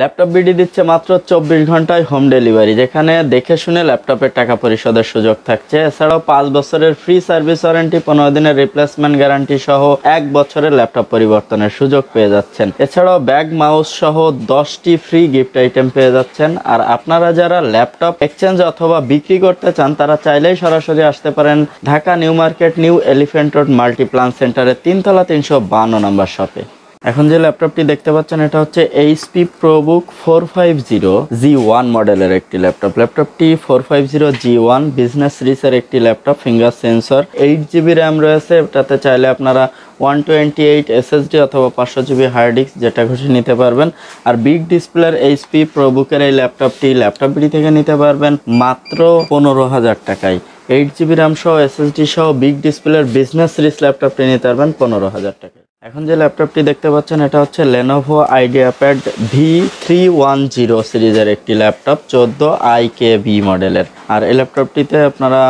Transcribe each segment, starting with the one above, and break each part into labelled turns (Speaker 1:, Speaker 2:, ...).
Speaker 1: Laptop BD দিচ্ছে মাত্র 24 ঘন্টায় হোম ডেলিভারি, যেখানে দেখে শুনে ল্যাপটপের টাকা পরিশোধের সুযোগ থাকছে। এছাড়াও 5 বছরের ফ্রি সার্ভিস ওয়ারেন্টি, 15 দিনের রিপ্লেসমেন্ট গ্যারান্টি সহ 1 বছরের ল্যাপটপ পরিবর্তনের সুযোগ পেয়ে যাচ্ছেন। এছাড়াও ব্যাগ, মাউস সহ 10টি ফ্রি গিফট আইটেম পেয়ে যাচ্ছেন। আর আপনারা যারা ল্যাপটপ এক্সচেঞ্জ অথবা বিক্রি করতে চান তারা চাইলেই সরাসরি আসতে পারেন Dhaka new market, new elephant road Multiplan সেন্টারের 3 তলা 352 নম্বর শপে। এখন যে ল্যাপটপটি দেখতে পাচ্ছেন এটা হচ্ছে HP ProBook 450 G1 মডেলের একটি ল্যাপটপ। ল্যাপটপটি 450 G1 বিজনেস সিরিজের একটি laptop, finger sensor, 8GB RAM রয়েছে। এটাতে চাইলে আপনারা 128 SSD অথবা 500 GB হার্ড ডিস্ক যেটা খুশি নিতে পারবেন। আর বিগ ডিসপ্লের HP ProBookের এই ল্যাপটপটি ল্যাপটপবd থেকে নিতে পারবেন মাত্র 15,000 টাকায়। 8GB র্যাম সহ SSD সহ বিগ ডিসপ্লের বিজনেস সিরিজ ল্যাপটপটি নিতে পারবেন 15,000 টাকায়। এখন যে ল্যাপটপটি দেখতে পাচ্ছেন এটা হচ্ছে Lenovo IdeaPad V310 সিরিজের একটি ল্যাপটপ, 14 IKB মডেলের। আর এই ল্যাপটপটিতে আপনারা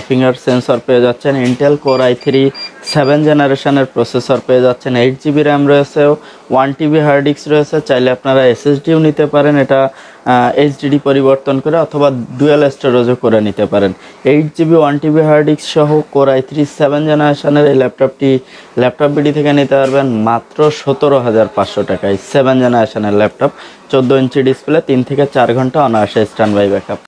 Speaker 1: ফিঙ্গার সেন্সর পেয়ে যাচ্ছেন, ইন্টেল কোর i3 7 জেনারেশনের প্রসেসর পেয়ে যাচ্ছেন, 8GB র্যাম রয়েছে, 1TB হার্ড ডিস্ক রয়েছে। চাইলে আপনারা SSDও নিতে পারেন, এটা HDD পরিবর্তন করে, অথবা ডুয়াল স্টোরেজও করে নিতে পারেন। 8GB 1TB হার্ড ডিস্ক সহ কোর i3 7 জেনারেশনের এই ল্যাপটপটি ল্যাপটপbd থেকে নিতে পারবেন মাত্র 17,500 টাকায়। 7 জেনারেশনের ল্যাপটপ, 14 ইঞ্চি ডিসপ্লে, 3 থেকে 4 ঘন্টা অনায়াসে স্ট্যান্ড বাই ব্যাকআপ।